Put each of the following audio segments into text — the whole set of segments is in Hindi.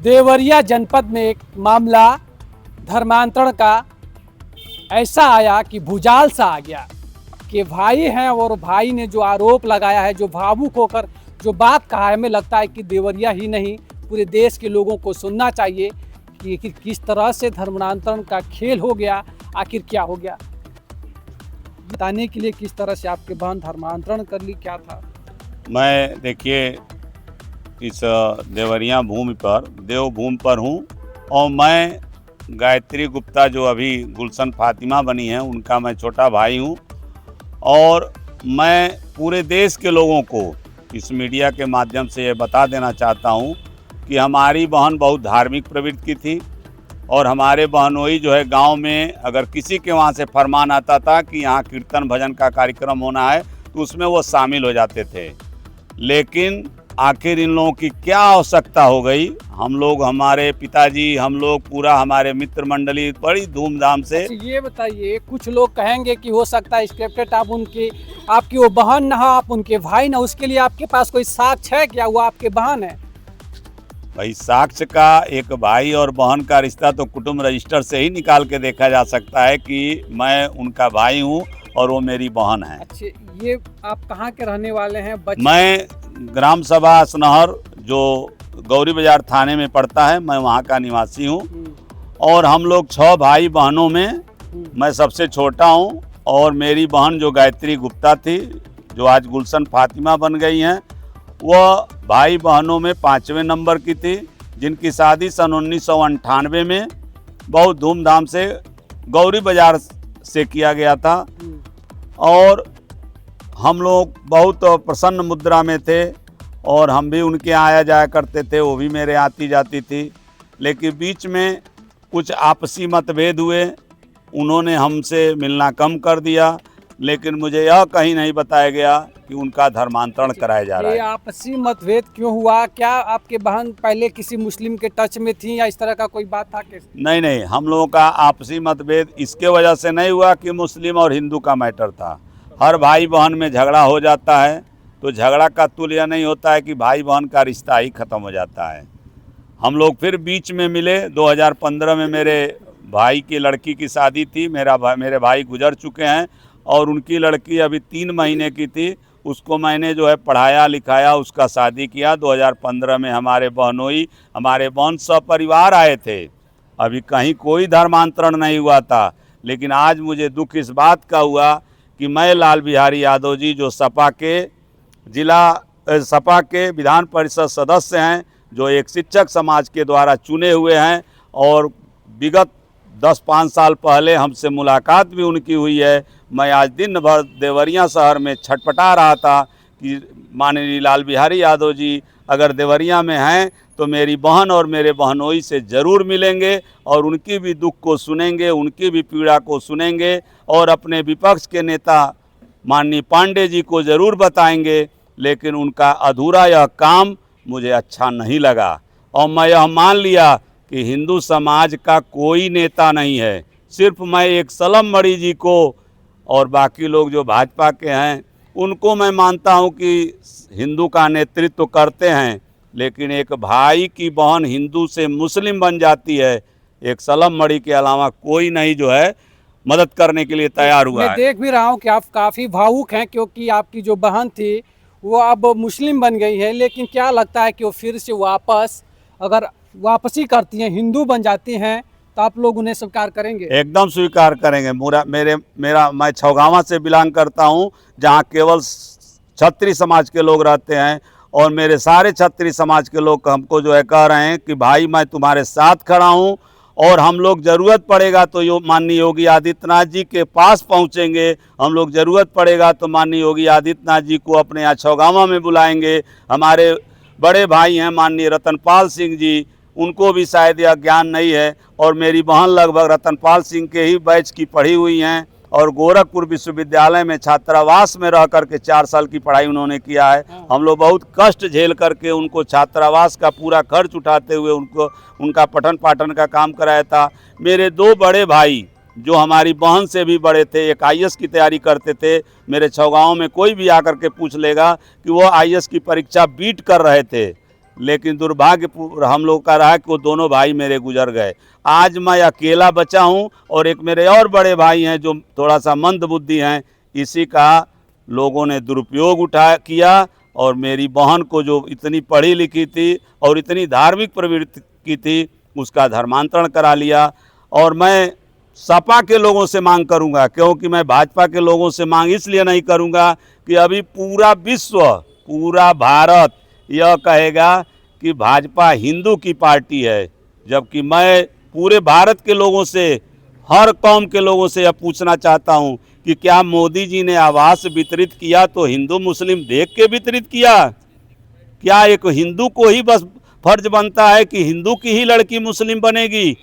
देवरिया जनपद में एक मामला धर्मांतरण का ऐसा आया कि भूजाल सा आ गया कि भाई हैं और भाई ने जो आरोप लगाया है, जो भावुक होकर जो बात कहा है, हमें लगता है कि देवरिया ही नहीं पूरे देश के लोगों को सुनना चाहिए कि किस तरह से धर्मांतरण का खेल हो गया, आखिर क्या हो गया। बताने के लिए किस तरह से आपके बहन धर्मांतरण कर ली, क्या था। मैं देखिए इस देवरिया भूमि पर देवभूमि पर हूँ और मैं गायत्री गुप्ता जो अभी गुलशन फातिमा बनी हैं उनका मैं छोटा भाई हूँ। और मैं पूरे देश के लोगों को इस मीडिया के माध्यम से ये बता देना चाहता हूँ कि हमारी बहन बहुत धार्मिक प्रवृत्ति की थी और हमारे बहनोई जो है गांव में अगर किसी के वहाँ से फरमान आता था कि यहाँ कीर्तन भजन का कार्यक्रम होना है तो उसमें वो शामिल हो जाते थे। लेकिन आखिर इन लोगों की क्या आवश्यकता हो गई, हम लोग, हमारे पिताजी, हम लोग, पूरा हमारे मित्र मंडली बड़ी धूमधाम से। अच्छा ये बताइए, कुछ लोग कहेंगे कि हो सकता है स्क्रिप्टेड आप आपकी वो बहन ना हो, आप उनके भाई ना, उसके लिए आपके पास कोई साक्ष्य है क्या वो आपके बहन है। भाई साक्ष्य का, एक भाई और बहन का रिश्ता तो कुटुंब रजिस्टर से ही निकाल के देखा जा सकता है कि मैं उनका भाई हूँ और वो मेरी बहन है। अच्छा ये आप कहाँ के रहने वाले हैं। मैं ग्राम सभा असनहर जो गौरी बाजार थाने में पड़ता है, मैं वहाँ का निवासी हूँ। और हम लोग 6 भाई बहनों में मैं सबसे छोटा हूँ और मेरी बहन जो गायत्री गुप्ता थी जो आज गुलशन फातिमा बन गई हैं, वह भाई बहनों में 5वें नंबर की थी, जिनकी शादी सन 1998 में बहुत धूमधाम से गौरी बाजार से किया गया था। और हम लोग बहुत प्रसन्न मुद्रा में थे और हम भी उनके यहाँ आया जाया करते थे, वो भी मेरे आती जाती थी। लेकिन बीच में कुछ आपसी मतभेद हुए, उन्होंने हमसे मिलना कम कर दिया, लेकिन मुझे यह कहीं नहीं बताया गया कि उनका धर्मांतरण कराया जा रहा है। ये आपसी मतभेद क्यों हुआ, क्या आपके बहन पहले किसी मुस्लिम के टच में थी या इस तरह का कोई बात था कैसे? नहीं, हम लोगों का आपसी मतभेद इसके वजह से नहीं हुआ कि मुस्लिम और हिंदू का मैटर था। हर भाई बहन में झगड़ा हो जाता है तो झगड़ा का तुल्य यह नहीं होता है कि भाई बहन का रिश्ता ही ख़त्म हो जाता है। हम लोग फिर बीच में मिले। 2015 में मेरे भाई की लड़की की शादी थी, मेरे भाई गुजर चुके हैं और उनकी लड़की अभी 3 महीने की थी, उसको मैंने जो है पढ़ाया लिखाया, उसका शादी किया। 2015 में हमारे बहनोई, हमारे बहन सपरिवार आए थे, अभी कहीं कोई धर्मांतरण नहीं हुआ था। लेकिन आज मुझे दुख इस बात का हुआ कि मैं लाल बिहारी यादव जी जो सपा के विधान परिषद सदस्य हैं, जो एक शिक्षक समाज के द्वारा चुने हुए हैं और विगत 10-5 साल पहले हमसे मुलाकात भी उनकी हुई है। मैं आज दिन भर देवरिया शहर में छटपटा रहा था कि माननीय लाल बिहारी यादव जी अगर देवरिया में हैं तो मेरी बहन और मेरे बहनोई से ज़रूर मिलेंगे और उनकी भी दुख को सुनेंगे, उनकी भी पीड़ा को सुनेंगे और अपने विपक्ष के नेता माननीय पांडे जी को ज़रूर बताएंगे। लेकिन उनका अधूरा यह काम मुझे अच्छा नहीं लगा और मैं यह मान लिया कि हिंदू समाज का कोई नेता नहीं है, सिर्फ मैं एक सलम मणि जी को और बाकी लोग जो भाजपा के हैं उनको मैं मानता हूं कि हिंदू का नेतृत्व करते हैं। लेकिन एक भाई की बहन हिंदू से मुस्लिम बन जाती है, एक सलम मणि के अलावा कोई नहीं जो है मदद करने के लिए तैयार हुआ है। मैं देख भी रहा हूं कि आप काफ़ी भावुक हैं क्योंकि आपकी जो बहन थी वो अब मुस्लिम बन गई है। लेकिन क्या लगता है कि वो फिर से अगर वापसी करती हैं, हिंदू बन जाती हैं, तो आप लोग उन्हें स्वीकार करेंगे? एकदम स्वीकार करेंगे। मैं छौगावा से बिलोंग करता हूं, जहां केवल क्षत्रिय समाज के लोग रहते हैं और मेरे सारे क्षत्रिय समाज के लोग हमको जो है कह रहे हैं कि भाई मैं तुम्हारे साथ खड़ा हूं और हम लोग ज़रूरत पड़ेगा तो माननीय योगी आदित्यनाथ जी के पास पहुंचेंगे। हम लोग ज़रूरत पड़ेगा तो माननीय योगी आदित्यनाथ जी को अपने यहाँ छौगावा में बुलाएंगे। हमारे बड़े भाई हैं माननीय रतनपाल सिंह जी, उनको भी शायद यह ज्ञान नहीं है और मेरी बहन लगभग रतनपाल सिंह के ही बैच की पढ़ी हुई हैं और गोरखपुर विश्वविद्यालय में छात्रावास में रह करके 4 साल की पढ़ाई उन्होंने किया है। हम लोग बहुत कष्ट झेल करके उनको छात्रावास का पूरा खर्च उठाते हुए उनका पठन पाठन का काम कराया था। मेरे 2 बड़े भाई जो हमारी बहन से भी बड़े थे, एक आईएएस की तैयारी करते थे। मेरे छौगांव में कोई भी आकर के पूछ लेगा कि वो आईएएस की परीक्षा बीट कर रहे थे। लेकिन दुर्भाग्यपूर्ण हम लोग का रहा कि वो दोनों भाई मेरे गुजर गए। आज मैं अकेला बचा हूँ और एक मेरे और बड़े भाई हैं जो थोड़ा सा मंद बुद्धि हैं, इसी का लोगों ने दुरुपयोग किया और मेरी बहन को जो इतनी पढ़ी लिखी थी और इतनी धार्मिक प्रवृत्ति की थी उसका धर्मांतरण करा लिया। और मैं सपा के लोगों से मांग करूंगा, क्योंकि मैं भाजपा के लोगों से मांग इसलिए नहीं करूंगा कि अभी पूरा विश्व, पूरा भारत यह कहेगा कि भाजपा हिंदू की पार्टी है, जबकि मैं पूरे भारत के लोगों से, हर कौम के लोगों से यह पूछना चाहता हूं कि क्या मोदी जी ने आवास वितरित किया तो हिंदू मुस्लिम देख के वितरित किया? क्या एक हिंदू को ही बस फर्ज बनता है कि हिंदू की ही लड़की मुस्लिम बनेगी?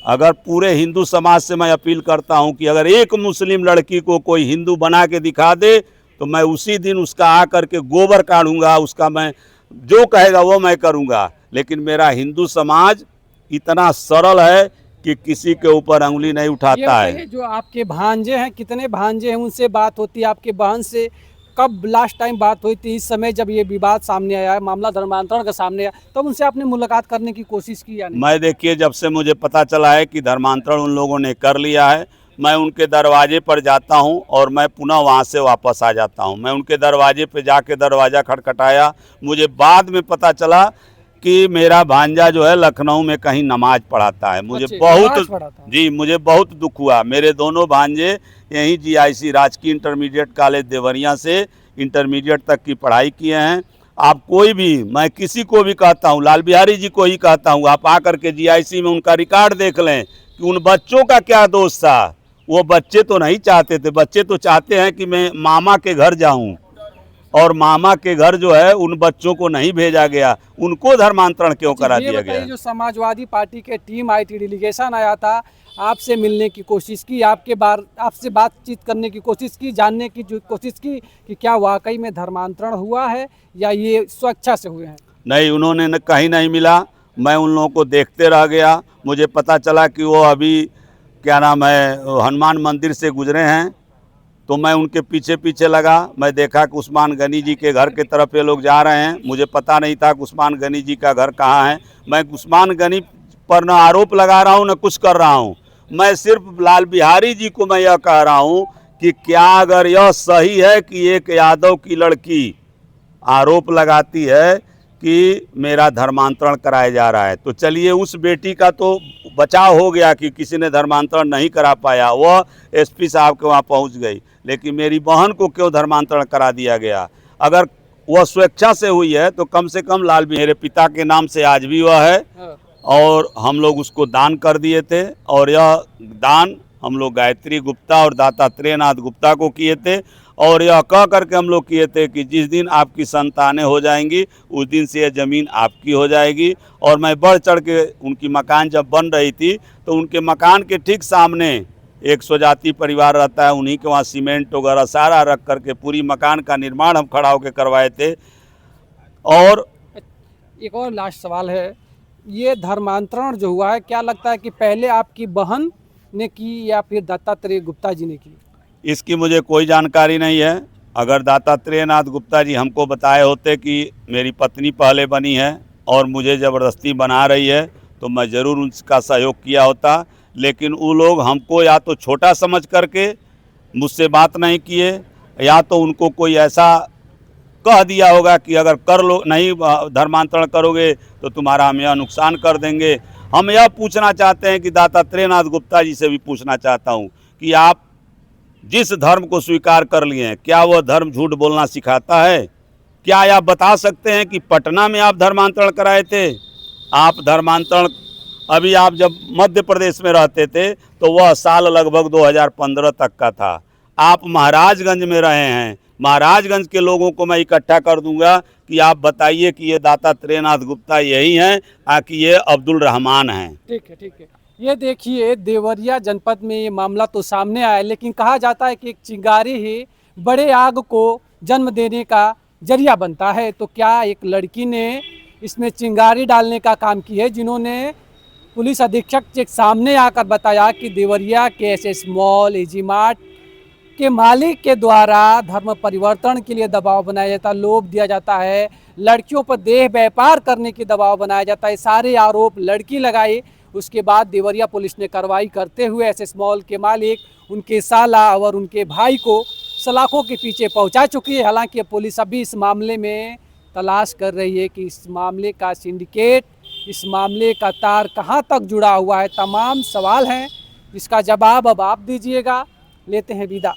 अगर पूरे हिंदू समाज से मैं अपील करता हूं कि अगर एक मुस्लिम लड़की को कोई हिंदू बना के दिखा दे तो मैं उसी दिन उसका आकर के गोबर काढ़ूंगा, उसका मैं जो कहेगा वो मैं करूंगा। लेकिन मेरा हिंदू समाज इतना सरल है कि किसी के ऊपर अंगुली नहीं उठाता है। जो आपके भांजे हैं, कितने भांजे हैं, उनसे बात होती है? आपके बहन से कब लास्ट टाइम बात हुई थी? इस समय जब ये विवाद सामने आया, मामला धर्मांतरण का सामने आया, तब उनसे आपने मुलाकात करने की कोशिश की या नहीं? मैं देखिए, जब से मुझे पता चला है कि धर्मांतरण उन लोगों ने कर लिया है, मैं उनके दरवाजे पर जाता हूं और मैं पुनः वहां से वापस आ जाता हूं। मैं उनके दरवाजे पर जाके दरवाज़ा खटखटाया, मुझे बाद में पता चला कि मेरा भांजा जो है लखनऊ में कहीं नमाज पढ़ाता है। मुझे मुझे बहुत दुख हुआ। मेरे दोनों भांजे यहीं GIC राजकीय इंटरमीडिएट कॉलेज देवरिया से इंटरमीडिएट तक की पढ़ाई किए हैं। आप कोई भी, मैं किसी को भी कहता हूँ, लाल बिहारी जी को ही कहता हूँ, आप आकर के GIC में उनका रिकॉर्ड देख लें कि उन बच्चों का क्या दोष था। वो बच्चे तो नहीं चाहते थे, बच्चे तो चाहते हैं कि मैं मामा के घर जाऊं, और मामा के घर जो है उन बच्चों को नहीं भेजा गया, उनको धर्मांतरण क्यों करा दिया गया? जो समाजवादी पार्टी के टीम आई थी, डेलीगेशन आया था, आपसे मिलने की कोशिश की, आपसे बातचीत करने की कोशिश की, जानने की कोशिश की कि क्या वाकई में धर्मांतरण हुआ है या ये स्वेच्छा से हुए हैं? नहीं, उन्होंने कहीं नहीं मिला। मैं उन लोगों को देखते रह गया। मुझे पता चला कि वो अभी क्या नाम है हनुमान मंदिर से गुजरे हैं, तो मैं उनके पीछे पीछे लगा। मैं देखा कि उस्मान गनी जी के घर के तरफ ये लोग जा रहे हैं। मुझे पता नहीं था कि उस्मान गनी जी का घर कहाँ है। मैं उस्मान गनी पर न आरोप लगा रहा हूँ न कुछ कर रहा हूँ। मैं सिर्फ लाल बिहारी जी को मैं यह कह रहा हूँ कि क्या अगर यह सही है कि एक यादव की लड़की आरोप लगाती है कि मेरा धर्मांतरण कराया जा रहा है, तो चलिए उस बेटी का तो बचाव हो गया कि किसी ने धर्मांतरण नहीं करा पाया, वह SP साहब के वहाँ पहुँच गई। लेकिन मेरी बहन को क्यों धर्मांतरण करा दिया गया? अगर वह स्वेच्छा से हुई है तो कम से कम लाल मेरे पिता के नाम से आज भी वह है, और हम लोग उसको दान कर दिए थे, और यह दान हम लोग गायत्री गुप्ता और दत्तात्रेय नाथ गुप्ता को किए थे, और यह कह करके हम लोग किए थे कि जिस दिन आपकी संतानें हो जाएंगी उस दिन से यह ज़मीन आपकी हो जाएगी। और मैं बढ़ चढ़ के उनकी मकान जब बन रही थी तो उनके मकान के ठीक सामने एक स्वजाति परिवार रहता है, उन्हीं के वहाँ सीमेंट वगैरह सारा रख करके पूरी मकान का निर्माण हम खड़ा होकर करवाए थे। और एक और लास्ट सवाल है, ये धर्मांतरण जो हुआ है, क्या लगता है कि पहले आपकी बहन ने की या फिर दत्तात्रेय गुप्ता जी ने की? इसकी मुझे कोई जानकारी नहीं है। अगर दत्तात्रेय नाथ गुप्ता जी हमको बताए होते कि मेरी पत्नी पहले बनी है और मुझे ज़बरदस्ती बना रही है तो मैं ज़रूर उनका सहयोग किया होता। लेकिन वो लोग हमको या तो छोटा समझ करके मुझसे बात नहीं किए, या तो उनको कोई ऐसा कह दिया होगा कि अगर कर लो, नहीं धर्मांतरण करोगे तो तुम्हारा हम यह नुकसान कर देंगे। हम यह पूछना चाहते हैं कि दत्तात्रेय नाथ गुप्ता जी से भी पूछना चाहता हूँ कि आप जिस धर्म को स्वीकार कर लिए हैं, क्या वह धर्म झूठ बोलना सिखाता है? क्या आप बता सकते हैं कि पटना में आप धर्मांतरण कराए थे? आप धर्मांतरण अभी आप जब मध्य प्रदेश में रहते थे तो वह साल लगभग 2015 तक का था। आप महाराजगंज में रहे हैं, महाराजगंज के लोगों को मैं इकट्ठा कर दूंगा कि आप बताइए कि ये दत्तात्रेय नाथ गुप्ता यही हैं कि ये अब्दुल रहमान हैं। ठीक है, ठीक है। ये देखिए, देवरिया जनपद में ये मामला तो सामने आया, लेकिन कहा जाता है कि एक चिंगारी ही बड़े आग को जन्म देने का जरिया बनता है। तो क्या एक लड़की ने इसमें चिंगारी डालने का काम किया है, जिन्होंने पुलिस अधीक्षक के सामने आकर बताया कि देवरिया के SS मॉल, AG मार्ट के मालिक के द्वारा धर्म परिवर्तन के लिए दबाव बनाया जाता है, लोभ दिया जाता है, लड़कियों पर देह व्यापार करने की दबाव बनाया जाता है। सारे आरोप लड़की लगाई। उसके बाद देवरिया पुलिस ने कार्रवाई करते हुए एसएस मॉल के मालिक, उनके साला और उनके भाई को सलाखों के पीछे पहुंचा चुकी है। हालांकि पुलिस अभी इस मामले में तलाश कर रही है कि इस मामले का सिंडिकेट, इस मामले का तार कहां तक जुड़ा हुआ है। तमाम सवाल हैं जिसका जवाब अब आप दीजिएगा। लेते हैं विदा।